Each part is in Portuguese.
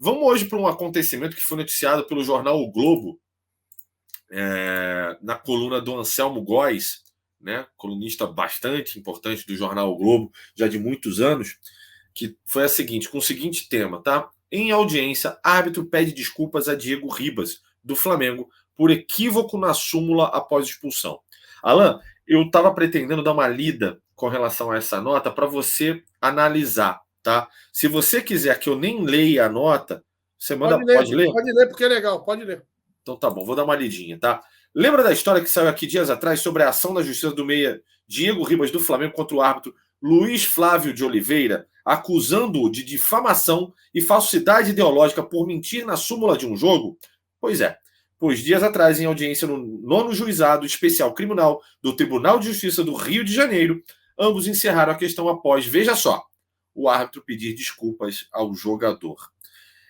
Vamos hoje para um acontecimento que foi noticiado pelo jornal O Globo, na coluna do Anselmo Góes, né, colunista bastante importante do jornal O Globo, já de muitos anos, que foi com o seguinte tema, tá? Em audiência, árbitro pede desculpas a Diego Ribas, do Flamengo, por equívoco na súmula após expulsão. Alan, eu estava pretendendo dar uma lida com relação a essa nota para você analisar, tá? Se você quiser que eu nem leia a nota, você manda. Pode ler? Pode ler, porque é legal, pode ler. Então tá bom, vou dar uma lidinha, tá? Lembra da história que saiu aqui dias atrás sobre a ação da justiça do meia Diego Ribas do Flamengo contra o árbitro Luiz Flávio de Oliveira, acusando-o de difamação e falsidade ideológica por mentir na súmula de um jogo? Pois é. Pois dias atrás, em audiência no 9º Juizado Especial Criminal do Tribunal de Justiça do Rio de Janeiro, ambos encerraram a questão após, veja só, o árbitro pedir desculpas ao jogador.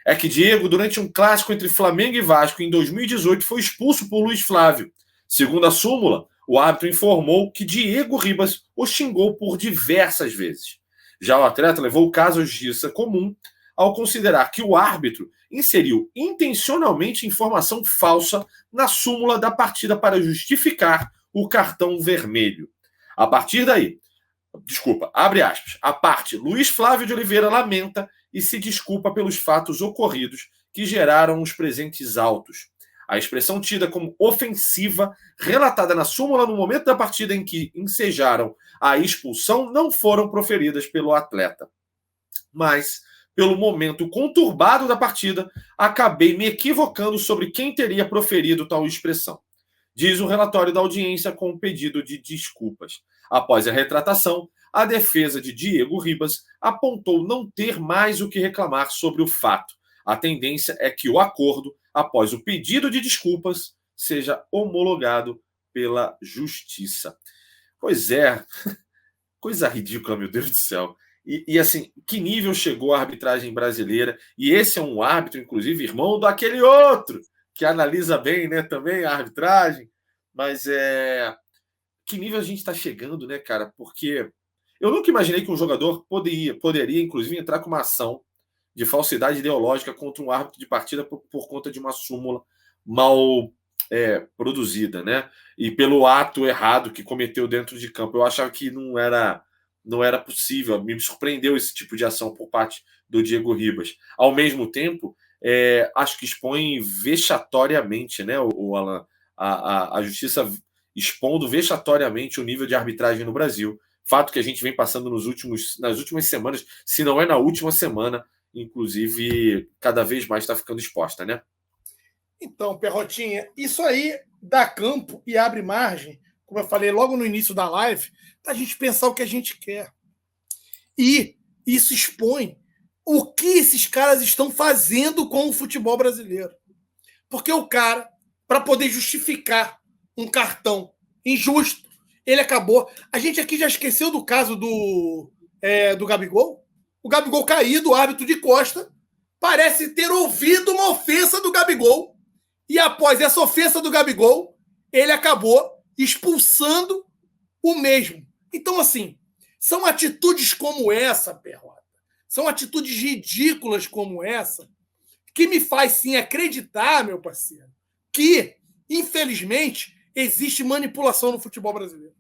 É que Diego, durante um clássico entre Flamengo e Vasco em 2018, foi expulso por Luiz Flávio. Segundo a súmula, o árbitro informou que Diego Ribas o xingou por diversas vezes. Já o atleta levou o caso à justiça comum ao considerar que o árbitro inseriu intencionalmente informação falsa na súmula da partida para justificar o cartão vermelho. A partir daí, abre aspas, a parte Luiz Flávio de Oliveira lamenta e se desculpa pelos fatos ocorridos que geraram os presentes autos. A expressão tida como ofensiva, relatada na súmula no momento da partida em que ensejaram a expulsão, não foram proferidas pelo atleta. Mas, pelo momento conturbado da partida, acabei me equivocando sobre quem teria proferido tal expressão. Diz o relatório da audiência com o pedido de desculpas. Após a retratação, a defesa de Diego Ribas apontou não ter mais o que reclamar sobre o fato. A tendência é que o acordo, após o pedido de desculpas, seja homologado pela Justiça. Pois é, coisa ridícula, meu Deus do céu. E assim, que nível chegou a arbitragem brasileira? E esse é um árbitro, inclusive, irmão daquele outro, que analisa bem, né, também a arbitragem. Mas que nível a gente está chegando, né, cara? Porque eu nunca imaginei que um jogador poderia, inclusive, entrar com uma ação de falsidade ideológica contra um árbitro de partida por conta de uma súmula mal produzida, né? E pelo ato errado que cometeu dentro de campo. Eu achava que não era possível. Me surpreendeu esse tipo de ação por parte do Diego Ribas. Ao mesmo tempo, acho que expõe vexatoriamente, né, o Alan, a justiça expondo vexatoriamente o nível de arbitragem no Brasil. Fato que a gente vem passando nas últimas semanas, se não é na última semana, inclusive, cada vez mais está ficando exposta, né? Então, Perrotinha, isso aí dá campo e abre margem, como eu falei logo no início da live, para a gente pensar o que a gente quer. E isso expõe o que esses caras estão fazendo com o futebol brasileiro. Porque o cara, para poder justificar um cartão injusto, ele acabou. A gente aqui já esqueceu do caso do Gabigol. O Gabigol caído, o árbitro de costa, parece ter ouvido uma ofensa do Gabigol. E após essa ofensa do Gabigol, ele acabou expulsando o mesmo. Então, assim, são atitudes como essa, Perrota, são atitudes ridículas como essa, que me faz sim acreditar, meu parceiro, que, infelizmente, existe manipulação no futebol brasileiro.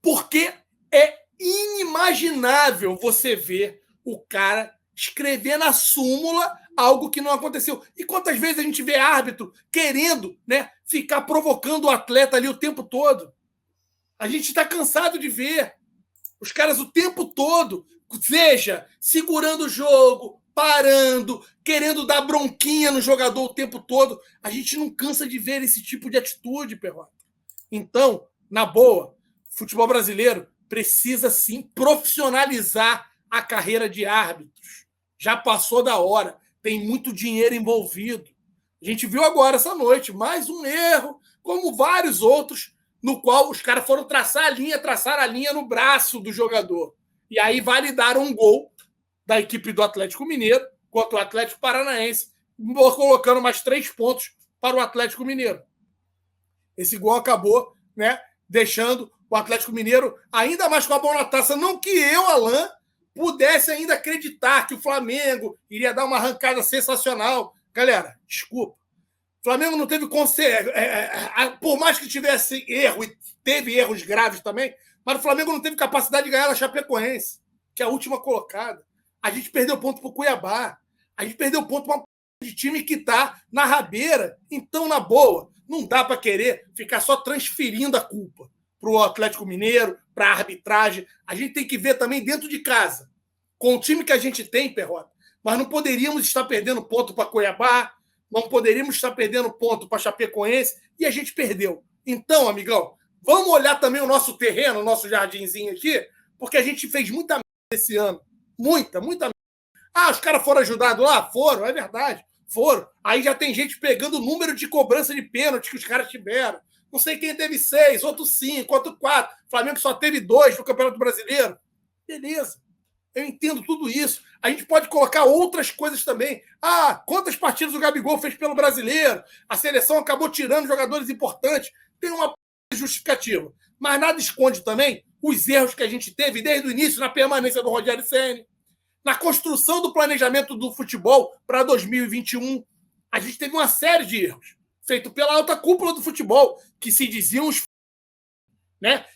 Porque é inimaginável você ver o cara escrever na súmula algo que não aconteceu. E quantas vezes a gente vê árbitro querendo, né, ficar provocando o atleta ali o tempo todo? A gente está cansado de ver os caras o tempo todo, seja segurando o jogo, parando, querendo dar bronquinha no jogador o tempo todo. A gente não cansa de ver esse tipo de atitude, Perrota. Então, na boa, o futebol brasileiro precisa sim profissionalizar a carreira de árbitros. Já passou da hora, tem muito dinheiro envolvido. A gente viu agora, essa noite, mais um erro, como vários outros, no qual os caras foram traçar a linha no braço do jogador. E aí validaram um gol da equipe do Atlético Mineiro contra o Atlético Paranaense, colocando mais 3 pontos para o Atlético Mineiro. Esse gol acabou, né, deixando o Atlético Mineiro ainda mais com a bola na taça. Não que eu, Alan, pudesse ainda acreditar que o Flamengo iria dar uma arrancada sensacional. Galera, desculpa. O Flamengo não teve por mais que tivesse erro, e teve erros graves também, mas o Flamengo não teve capacidade de ganhar a Chapecoense, que é a última colocada. A gente perdeu ponto para o Cuiabá. A gente perdeu ponto para de time que está na rabeira. Então, na boa, não dá para querer ficar só transferindo a culpa para o Atlético Mineiro, para a arbitragem. A gente tem que ver também dentro de casa, com o time que a gente tem, Perrota. Mas não poderíamos estar perdendo ponto para Cuiabá, não poderíamos estar perdendo ponto para Chapecoense, e a gente perdeu. Então, amigão, vamos olhar também o nosso terreno, o nosso jardinzinho aqui, porque a gente fez muita merda esse ano. Muita merda. Ah, os caras foram ajudados lá? Foram, é verdade. Foram. Aí já tem gente pegando o número de cobrança de pênalti que os caras tiveram. Não sei quem teve 6, outro 5, outro 4. Flamengo só teve 2 no Campeonato Brasileiro. Beleza. Eu entendo tudo isso. A gente pode colocar outras coisas também. Ah, quantas partidas o Gabigol fez pelo Brasileiro? A seleção acabou tirando jogadores importantes. Tem uma justificativa. Mas nada esconde também os erros que a gente teve desde o início na permanência do Rogério Ceni, na construção do planejamento do futebol para 2021. A gente teve uma série de erros feito pela alta cúpula do futebol, que se diziam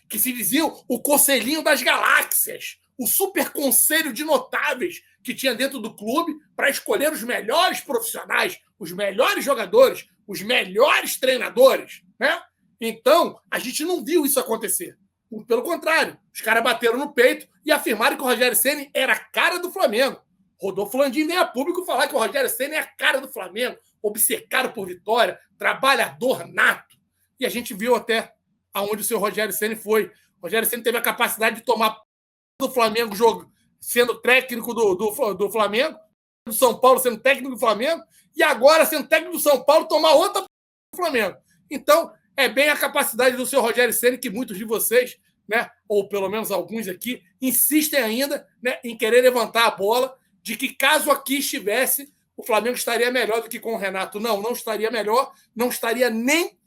que se diziam o conselhinho das galáxias, o super conselho de notáveis que tinha dentro do clube para escolher os melhores profissionais, os melhores jogadores, os melhores treinadores, né? Então, a gente não viu isso acontecer. Pelo contrário, os caras bateram no peito e afirmaram que o Rogério Ceni era a cara do Flamengo. Rodolfo Landim veio a público falar que o Rogério Ceni é a cara do Flamengo, obcecado por vitória, trabalhador nato. E a gente viu até aonde o seu Rogério Ceni foi. O Rogério Ceni teve a capacidade de tomar do Flamengo jogo, sendo técnico do Flamengo, do São Paulo sendo técnico do Flamengo, e agora sendo técnico do São Paulo tomar outra do Flamengo. Então, é bem a capacidade do seu Rogério Ceni que muitos de vocês, né, ou pelo menos alguns aqui, insistem ainda, né, em querer levantar a bola de que caso aqui estivesse, o Flamengo estaria melhor do que com o Renato. Não estaria melhor, não estaria nem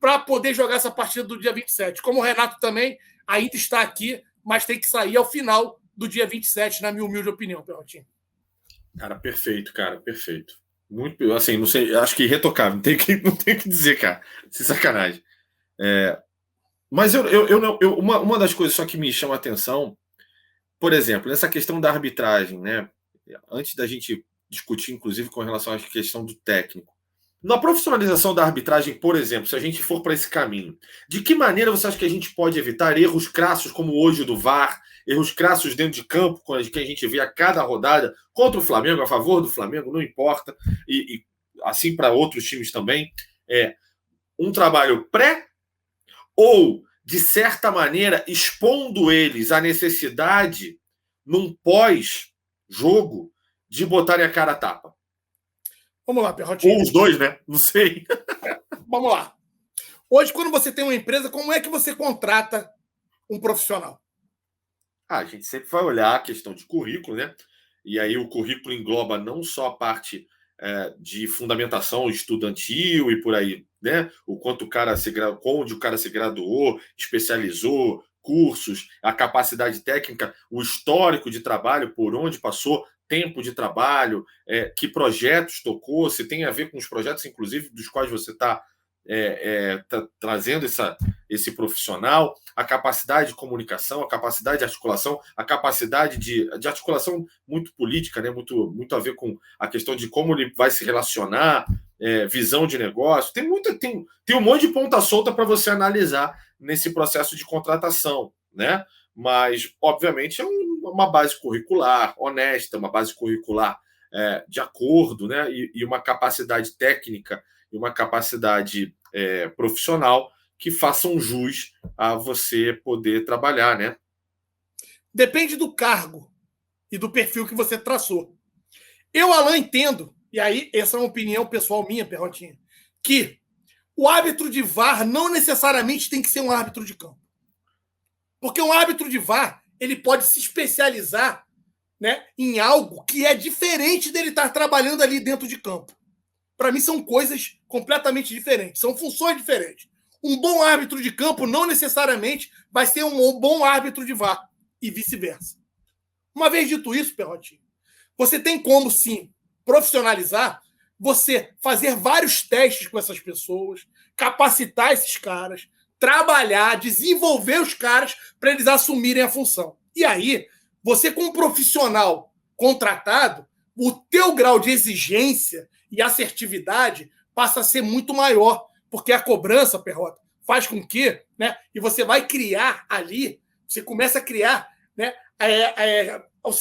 para poder jogar essa partida do dia 27. Como o Renato também ainda está aqui, mas tem que sair ao final do dia 27, na minha humilde opinião, Perrotinho. Cara, perfeito, cara, perfeito. Muito, assim, não sei, acho que irretocável, não tem que dizer, cara, sem sacanagem. Mas uma das coisas só que me chama a atenção, por exemplo, nessa questão da arbitragem, né? Antes da gente discutir, inclusive, com relação à questão do técnico. Na profissionalização da arbitragem, por exemplo, se a gente for para esse caminho, de que maneira você acha que a gente pode evitar erros crassos como hoje o do VAR, erros crassos dentro de campo, que a gente vê a cada rodada, contra o Flamengo, a favor do Flamengo, não importa, e assim para outros times também, um trabalho pré ou, de certa maneira, expondo eles à necessidade, num pós-jogo, de botarem a cara a tapa? Vamos lá, Perrotinho. Ou os dois, né? Não sei. Vamos lá. Hoje, quando você tem uma empresa, como é que você contrata um profissional? A gente sempre vai olhar a questão de currículo, né? E aí o currículo engloba não só a parte de fundamentação estudantil e por aí, né? O quanto o cara onde o cara se graduou, especializou, cursos, a capacidade técnica, o histórico de trabalho, por onde passou, tempo de trabalho, que projetos tocou, se tem a ver com os projetos, inclusive, dos quais você está trazendo esse profissional, a capacidade de comunicação, a capacidade de articulação, a capacidade de articulação muito política, né? muito a ver com a questão de como ele vai se relacionar, visão de negócio. Tem um monte de ponta solta para você analisar nesse processo de contratação, né? Mas, obviamente, é uma base curricular honesta, uma base curricular de acordo, né? E uma capacidade técnica e uma capacidade profissional que façam jus a você poder trabalhar, né? Depende do cargo e do perfil que você traçou. Eu, Alan, entendo, e aí essa é uma opinião pessoal minha, Perrotinha, que o árbitro de VAR não necessariamente tem que ser um árbitro de campo. Porque um árbitro de VAR, ele pode se especializar, né, em algo que é diferente dele estar trabalhando ali dentro de campo. Para mim, são coisas completamente diferentes, são funções diferentes. Um bom árbitro de campo não necessariamente vai ser um bom árbitro de VAR, e vice-versa. Uma vez dito isso, Perrotinho, você tem como, sim, profissionalizar, você fazer vários testes com essas pessoas, capacitar esses caras, trabalhar, desenvolver os caras para eles assumirem a função. E aí, você como profissional contratado, o teu grau de exigência e assertividade passa a ser muito maior, porque a cobrança, Perrota, faz com que, né, e você vai criar ali, você começa a criar, né,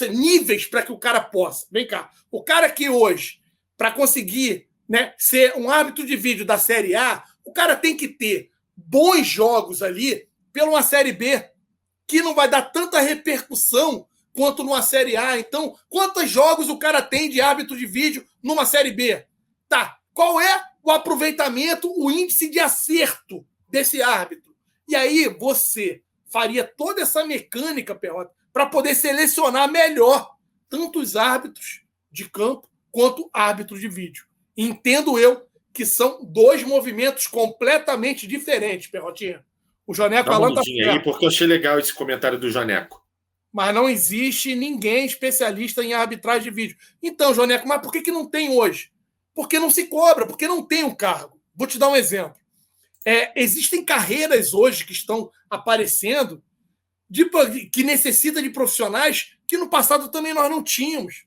níveis para que o cara possa. Vem cá, o cara que hoje, para conseguir, né, ser um árbitro de vídeo da Série A, o cara tem que ter bons jogos ali pela uma Série B, que não vai dar tanta repercussão quanto numa Série A. Então, quantos jogos o cara tem de árbitro de vídeo numa Série B? Tá, qual é o aproveitamento, o índice de acerto desse árbitro? E aí você faria toda essa mecânica, Perrota, para poder selecionar melhor tanto os árbitros de campo quanto árbitros de vídeo. Entendo eu que são dois movimentos completamente diferentes, Perrotinha. O Joneco Dá uma Alan tá mudinha aí, porque eu achei legal esse comentário do Joneco. Mas não existe ninguém especialista em arbitragem de vídeo. Então, Joneco, mas por que não tem hoje? Porque não se cobra, porque não tem um cargo. Vou te dar um exemplo. Existem carreiras hoje que estão aparecendo que necessita de profissionais que no passado também nós não tínhamos.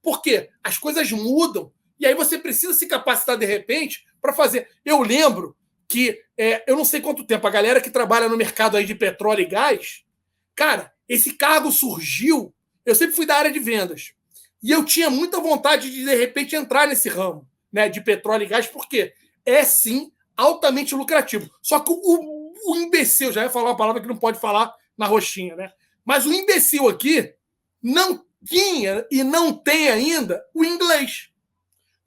Por quê? As coisas mudam. E aí você precisa se capacitar de repente para fazer. Eu lembro que, eu não sei quanto tempo, a galera que trabalha no mercado aí de petróleo e gás, cara, esse cargo surgiu. Eu sempre fui da área de vendas. E eu tinha muita vontade de repente, entrar nesse ramo, né, de petróleo e gás, porque é, sim, altamente lucrativo. Só que o imbecil, já ia falar uma palavra que não pode falar na roxinha, né? Mas o imbecil aqui não tinha e não tem ainda o inglês.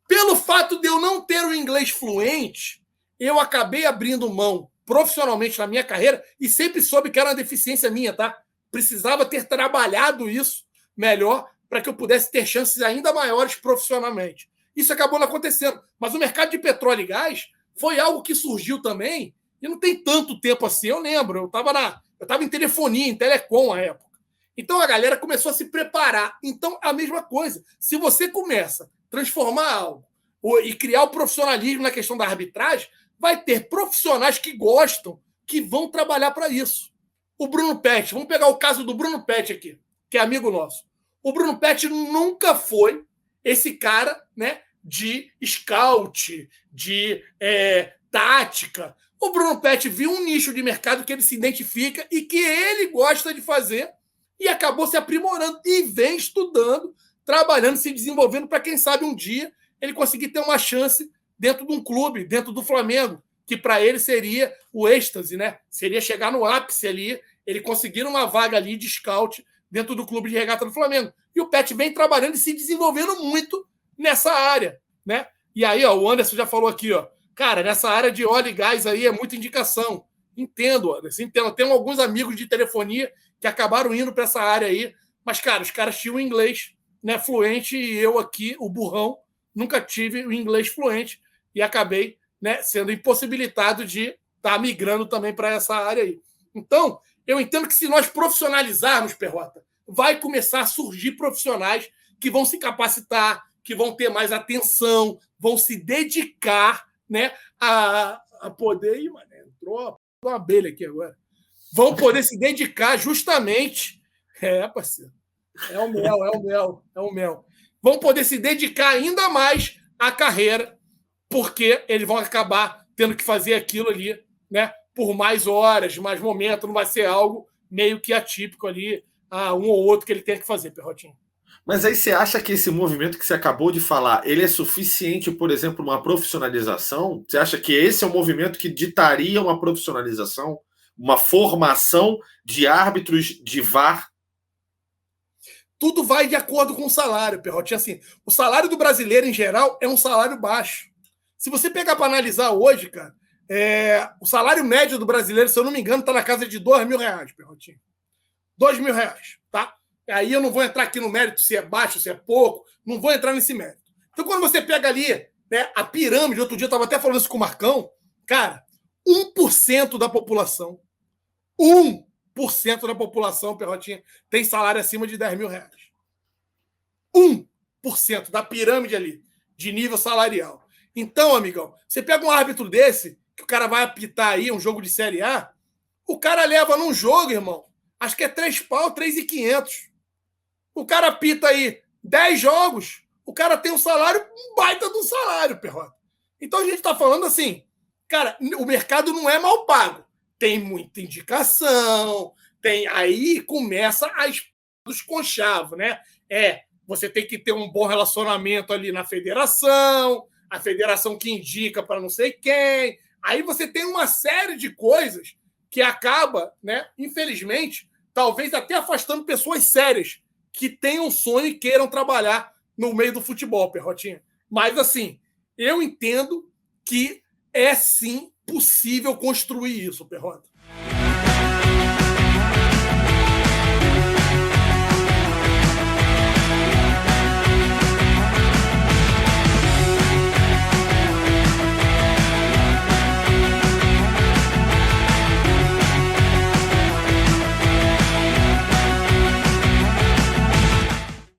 Pelo fato de eu não ter o inglês fluente, eu acabei abrindo mão profissionalmente na minha carreira e sempre soube que era uma deficiência minha, tá? Precisava ter trabalhado isso melhor para que eu pudesse ter chances ainda maiores profissionalmente. Isso acabou não acontecendo. Mas o mercado de petróleo e gás foi algo que surgiu também e não tem tanto tempo assim. Eu lembro, eu estava em telefonia, em telecom à época. Então a galera começou a se preparar. Então, a mesma coisa. Se você começa a transformar algo e criar o profissionalismo na questão da arbitragem, vai ter profissionais que gostam, que vão trabalhar para isso. O Bruno Pet, vamos pegar o caso do Bruno Pet aqui, que é amigo nosso. O Bruno Pet nunca foi esse cara, né, de scout, de tática. O Bruno Pet viu um nicho de mercado que ele se identifica e que ele gosta de fazer e acabou se aprimorando e vem estudando, trabalhando, se desenvolvendo para, quem sabe, um dia ele conseguir ter uma chance dentro de um clube, dentro do Flamengo, que para ele seria o êxtase, né? Seria chegar no ápice ali, ele conseguir uma vaga ali de scout dentro do clube de regata do Flamengo. E o Pet vem trabalhando e se desenvolvendo muito nessa área, né? E aí, ó, o Anderson já falou aqui, ó, cara, nessa área de óleo e gás aí é muita indicação. Entendo, Anderson, entendo. Tenho alguns amigos de telefonia que acabaram indo para essa área aí, mas, cara, os caras tinham inglês, né, fluente e eu aqui, o burrão, nunca tive o inglês fluente e acabei, né, sendo impossibilitado de estar migrando também para essa área aí. Então, eu entendo que se nós profissionalizarmos, Perrota, vai começar a surgir profissionais que vão se capacitar, que vão ter mais atenção, vão se dedicar, né, a poder... Ih, mano, entrou uma abelha aqui agora. Vão poder se dedicar justamente... parceiro. É o mel, é o mel, é o mel. Vão poder se dedicar ainda mais à carreira, porque eles vão acabar tendo que fazer aquilo ali, né, por mais horas, mais momentos, não vai ser algo meio que atípico ali, um ou outro que ele tem que fazer, Perrotinho. Mas aí você acha que esse movimento que você acabou de falar, ele é suficiente, por exemplo, uma profissionalização? Você acha que esse é o movimento que ditaria uma profissionalização? Uma formação de árbitros de VAR? Tudo vai de acordo com o salário, Perrotinho. Assim, o salário do brasileiro, em geral, é um salário baixo. Se você pegar para analisar hoje, cara, o salário médio do brasileiro, se eu não me engano, está na casa de R$2.000, Perrotinho. R$2.000, tá? Aí eu não vou entrar aqui no mérito se é baixo, se é pouco, não vou entrar nesse mérito. Então, quando você pega ali, né, a pirâmide, outro dia eu estava até falando isso com o Marcão, cara, 1% da população, 1 1% da população, Perrotinha, tem salário acima de 10 mil reais. 1% da pirâmide ali, de nível salarial. Então, amigão, você pega um árbitro desse, que o cara vai apitar aí um jogo de Série A, o cara leva num jogo, irmão, acho que é 3 pau, 3.500. O cara apita aí 10 jogos, o cara tem um salário, um baita de um salário, Perrota. Então a gente tá falando assim, cara, o mercado não é mal pago. Tem muita indicação, aí começa dos conchavos, né? Você tem que ter um bom relacionamento ali na federação, a federação que indica para não sei quem. Aí você tem uma série de coisas que acaba, né, infelizmente, talvez até afastando pessoas sérias que tenham sonho e queiram trabalhar no meio do futebol, Perrotinha. Mas, assim, eu entendo que é sim possível construir isso, Perrota.